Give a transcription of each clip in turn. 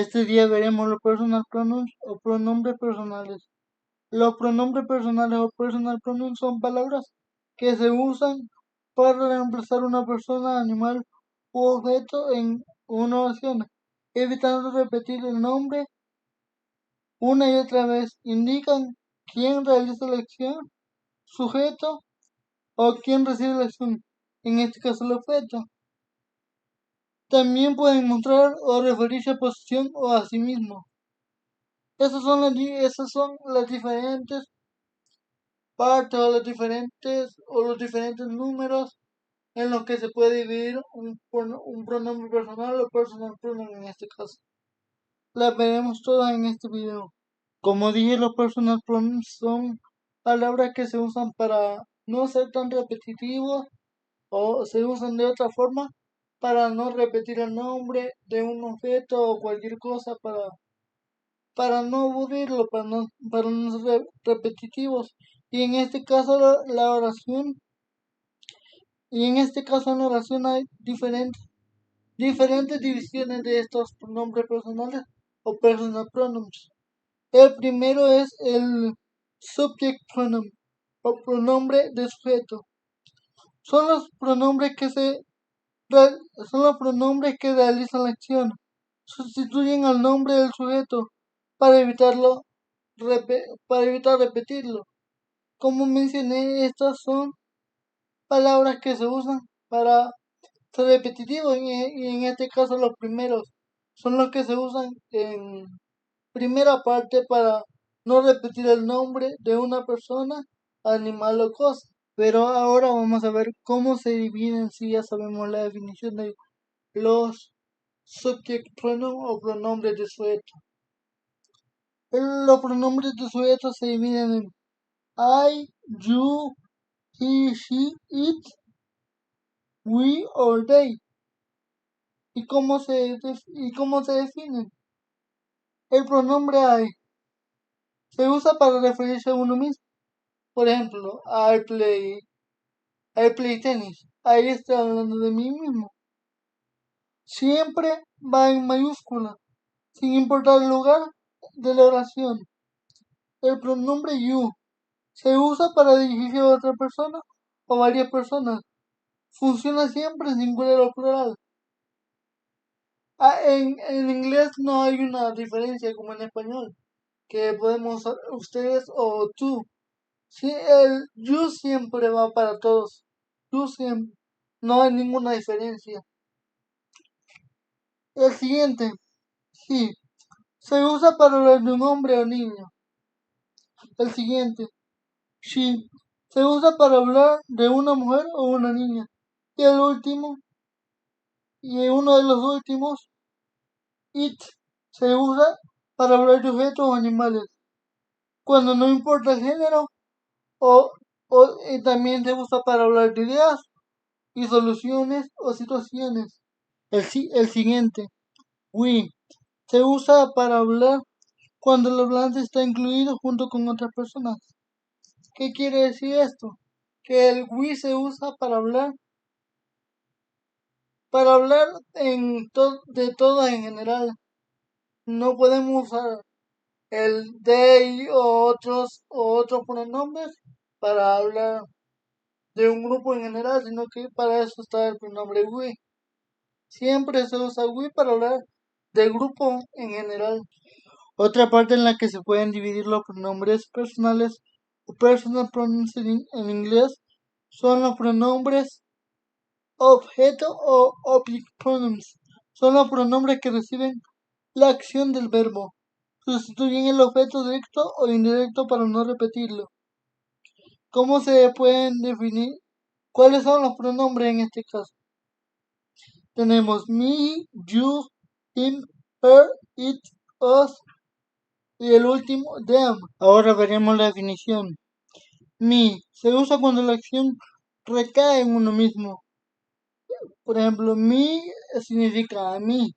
Este día veremos los personal pronouns o pronombres personales. Los pronombres personales o personal pronouns son palabras que se usan para reemplazar una persona, animal u objeto en una oración, evitando repetir el nombre una y otra vez. Indican quién realiza la acción, sujeto o quién recibe la acción, en este caso el objeto. También pueden mostrar o referirse a posición o a sí mismo. Esas son las diferentes partes o los diferentes números en los que se puede dividir un pronombre personal o personal pronoun en este caso. Las veremos todas en este video. Como dije, los personal pronouns son palabras que se usan para no ser tan repetitivos o se usan de otra forma para no repetir el nombre de un objeto o cualquier cosa para no aburrirlo, para no ser repetitivos. Y en este caso la oración, y en este caso en la oración hay diferentes divisiones de estos pronombres personales o personal pronouns. El primero es el subject pronoun o pronombre de sujeto. Son los pronombres son los pronombres que realizan la acción. Sustituyen al nombre del sujeto para para evitar repetirlo. Como mencioné, estas son palabras que se usan para ser repetitivos y en este caso los primeros son los que se usan en primera parte para no repetir el nombre de una persona, animal o cosa. Pero ahora vamos a ver cómo se dividen si ya sabemos la definición de los subject pronoun o pronombres de sujeto. Los pronombres de sujeto se dividen en I, you, he, she, it, we or they. ¿Y cómo se definen? El pronombre I se usa para referirse a uno mismo. Por ejemplo, I play tenis. Ahí estoy hablando de mí mismo. Siempre va en mayúscula, sin importar el lugar de la oración. El pronombre you se usa para dirigirse a otra persona o varias personas. Funciona siempre en singular o plural. En inglés no hay una diferencia como en español, que podemos usar ustedes o tú. Sí, el you siempre va para todos. You siempre. No hay ninguna diferencia. El siguiente, sí, se usa para hablar de un hombre o niño. El siguiente, she, se usa para hablar de una mujer o una niña. Y el último, y uno de los últimos, it, se usa para hablar de objetos o animales. Cuando no importa el género, y también se usa para hablar de ideas y soluciones o situaciones. El siguiente, we, se usa para hablar cuando el hablante está incluido junto con otras personas. ¿Qué quiere decir esto? Que el we se usa para hablar de todo en general. No podemos usar el they o otros pronombres para hablar de un grupo en general, sino que para eso está el pronombre we. Siempre se usa we para hablar del grupo en general. Otra parte en la que se pueden dividir los pronombres personales o personal pronouns en inglés son los pronombres objeto o object pronouns. Son los pronombres que reciben la acción del verbo. Sustituyen el objeto directo o indirecto para no repetirlo. ¿Cómo se pueden definir? ¿Cuáles son los pronombres en este caso? Tenemos me, you, him, her, it, us y el último, them. Ahora veremos la definición. Me se usa cuando la acción recae en uno mismo. Por ejemplo, me significa a mí.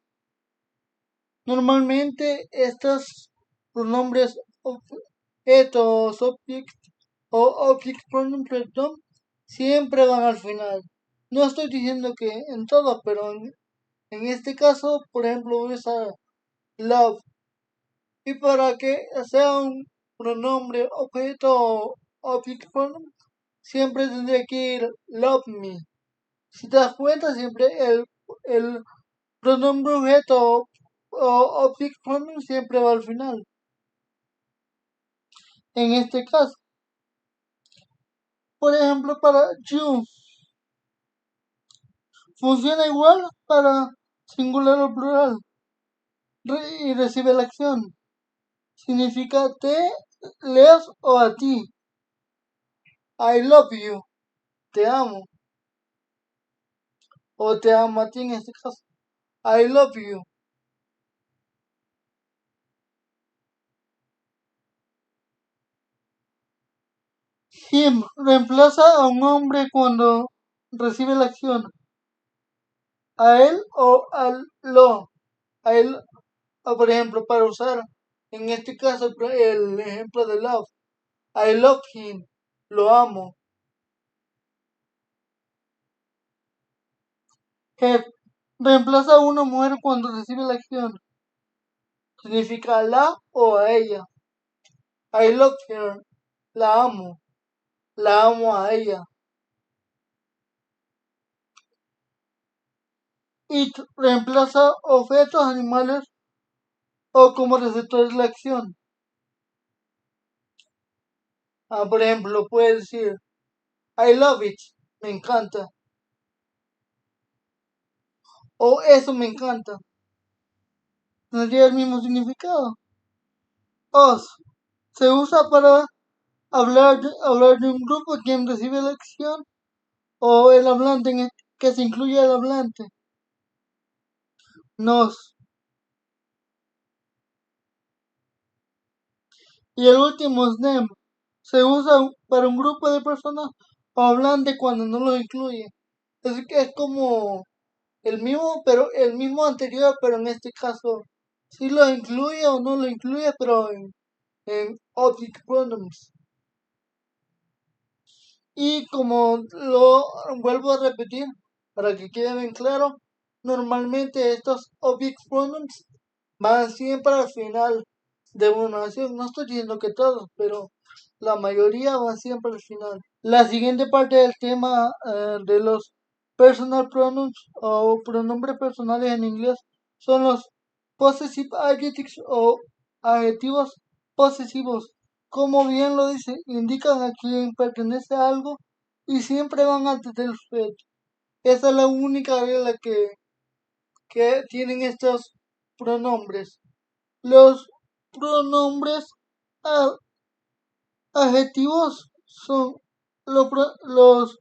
Normalmente estos pronombres objeto, subject o object pronoun, perdón, siempre van al final. No estoy diciendo que en todo, pero en este caso, por ejemplo, voy a usar love. Y para que sea un pronombre objeto o object pronoun, siempre tendría que ir love me. Si te das cuenta, siempre el pronombre objeto o object pronoun siempre va al final. En este caso, por ejemplo, para you, funciona igual para singular o plural y recibe la acción. Significa te leas o a ti. I love you, te amo. O te amo a ti en este caso. I love you. Him reemplaza a un hombre cuando recibe la acción. A él o al lo. A él, por ejemplo, para usar en este caso el ejemplo de love. I love him. Lo amo. Have reemplaza a una mujer cuando recibe la acción. Significa a la o a ella. I love her. La amo. La amo a ella. It reemplaza objetos, animales o como receptores de la acción. Por ejemplo, puede decir I love it. Me encanta. O eso me encanta. Tendría el mismo significado. Us se usa para hablar de un grupo quien recibe la acción o el hablante que se incluye el hablante. Nos. Y el último es them. Se usa para un grupo de personas o hablante cuando no lo incluye. Es como el mismo anterior, pero en este caso sí lo incluye o no lo incluye, pero en object pronouns. Y como lo vuelvo a repetir, para que quede bien claro, normalmente estos object pronouns van siempre al final de una oración. No estoy diciendo que todos, pero la mayoría van siempre al final. La siguiente parte del tema de los personal pronouns o pronombres personales en inglés son los possessive adjectives o adjetivos posesivos. Como bien lo dice, indican a quien pertenece a algo y siempre van antes del sujeto. Esa es la única regla que tienen estos pronombres. Los pronombres adjetivos son los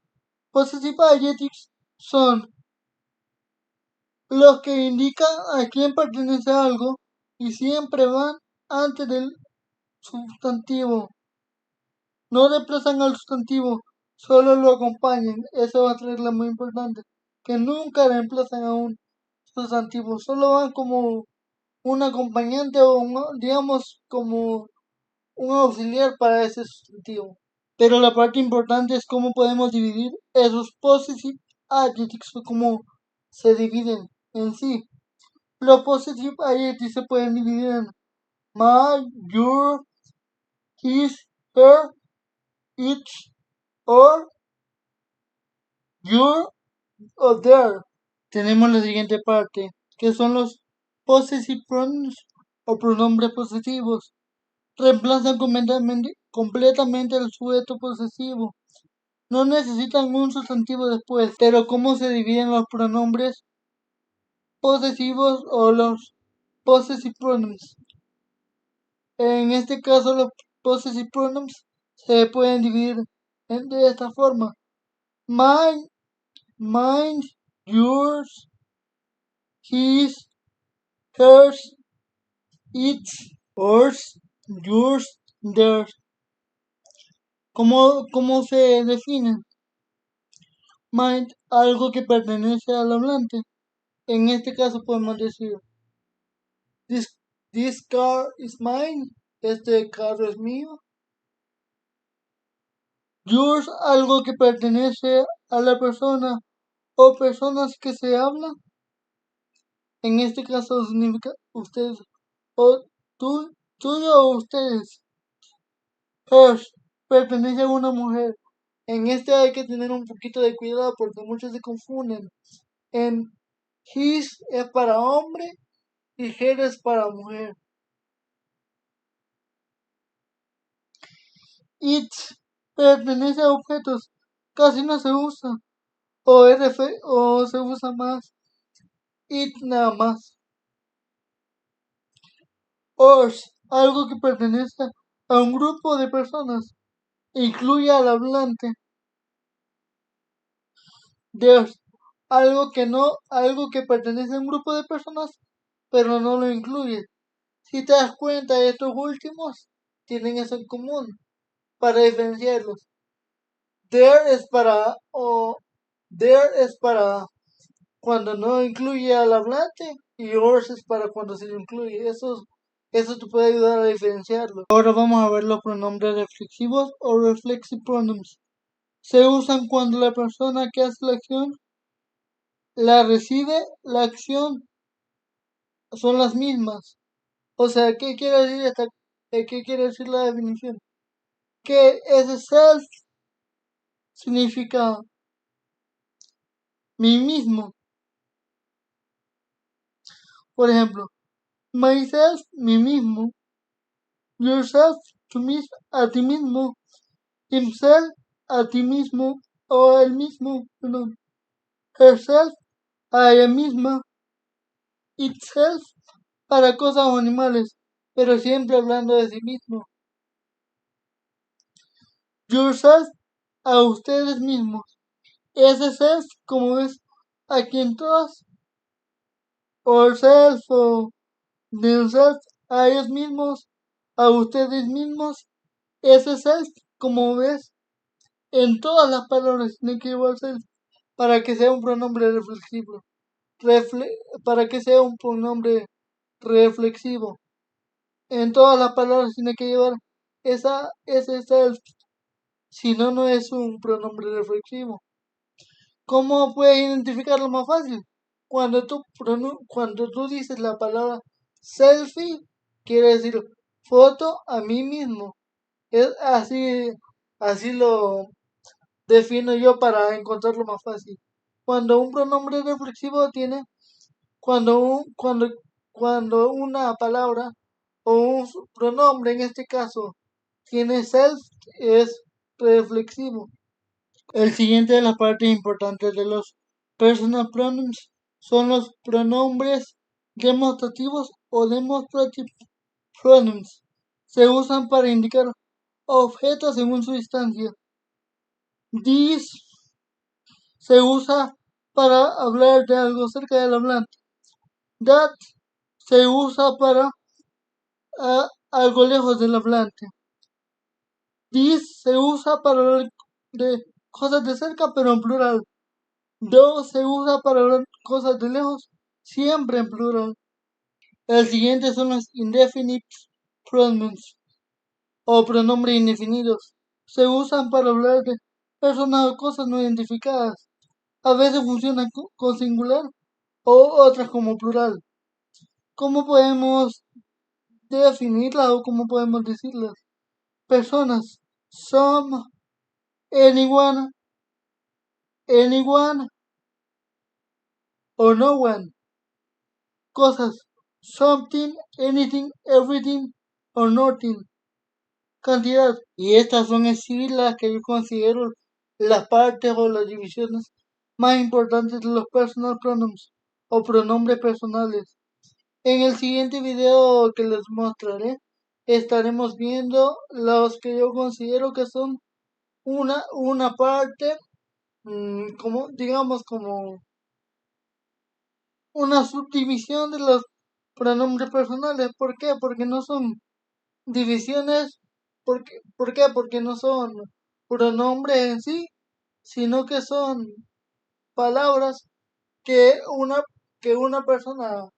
possessive adjectives son los que indican a quién pertenece algo y siempre van antes del sustantivo. No reemplazan al sustantivo, solo lo acompañan. Esa es otra regla muy importante. Que nunca reemplazan a un sustantivo, solo van como un acompañante o digamos como un auxiliar para ese sustantivo. Pero la parte importante es cómo podemos dividir esos possessive adjectives o cómo se dividen en sí. Los possessive adjectives se pueden dividir en my, your, his, her, its, or, your o their. Tenemos la siguiente parte, que son los possessive pronouns o pronombres posesivos. Reemplazan completamente el sujeto posesivo. No necesitan un sustantivo después, pero ¿cómo se dividen los pronombres posesivos o los possessive pronouns? En este caso, los possessive pronouns se pueden dividir de esta forma: mine, mine, yours, his, hers, its, ours, yours, theirs. ¿Cómo se definen? Mine, algo que pertenece al hablante. En este caso podemos decir this car is mine. Este carro es mío. Yours, algo que pertenece a la persona o personas que se hablan. En este caso significa ustedes o tuyo o ustedes. Hers pertenece a una mujer. En este hay que tener un poquito de cuidado porque muchos se confunden. En his es para hombre y her es para mujer. It pertenece a objetos. Casi no se usa. O se usa más. It nada más. Ours, algo que pertenece a un grupo de personas. Incluye al hablante. Theirs, algo que pertenece a un grupo de personas, pero no lo incluye. Si te das cuenta, estos últimos tienen eso en común para diferenciarlos. There es para cuando no incluye al hablante y yours es para cuando se lo incluye. Eso te puede ayudar a diferenciarlo. Ahora vamos a ver los pronombres reflexivos o reflexive pronouns. Se usan cuando la persona que hace la acción la recibe, la acción son las mismas. O sea, ¿qué quiere decir la definición? Que ese self significa mí mismo. Por ejemplo, myself, mí mismo. Yourself, a ti mismo. Himself, a ti mismo. O el mismo, perdón. Herself, a ella misma. Itself, para cosas o animales, pero siempre hablando de sí mismo. Yourself, a ustedes mismos. Ese self, como es aquí en todas, ourself o themselves, a ellos mismos, a ustedes mismos. Ese self, como ves, en todas las palabras tiene que llevar self para que sea un pronombre reflexivo. Para que sea un pronombre reflexivo. En todas las palabras tiene que llevar ese self. Si no, no es un pronombre reflexivo. ¿Cómo puedes identificarlo más fácil? Cuando tú dices la palabra selfie, quiere decir foto a mí mismo. Es así lo defino yo para encontrarlo más fácil. Cuando un pronombre reflexivo tiene, cuando, un- cuando, cuando una palabra o un pronombre en este caso tiene self, es reflexivo. El siguiente de las partes importantes de los personal pronouns son los pronombres demostrativos o demonstrative pronouns. Se usan para indicar objetos según su instancia. This se usa para hablar de algo cerca del hablante. That se usa para algo lejos del hablante. This se usa para hablar de cosas de cerca pero en plural. Do se usa para hablar cosas de lejos, siempre en plural. El siguiente son los indefinite pronouns o pronombres indefinidos. Se usan para hablar de personas o cosas no identificadas. A veces funcionan con singular o otras como plural. ¿Cómo podemos definirlas o cómo podemos decirlas? Personas. Some, anyone o no one. Cosas. Something, anything, everything or nothing. Cantidad. Y estas son en sí las que yo considero las partes o las divisiones más importantes de los personal pronouns o pronombres personales. En el siguiente video que les mostraré, estaremos viendo los que yo considero que son una parte, como digamos como una subdivisión de los pronombres personales. ¿Por qué? Porque no son divisiones. ¿Por qué? Porque no son pronombres en sí, sino que son palabras que una persona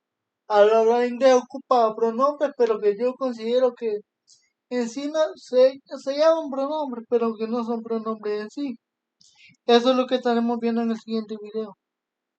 al hablar inglés ocupa pronombres, pero que yo considero que en sí no, se llaman pronombres, pero que no son pronombres en sí. Eso es lo que estaremos viendo en el siguiente video.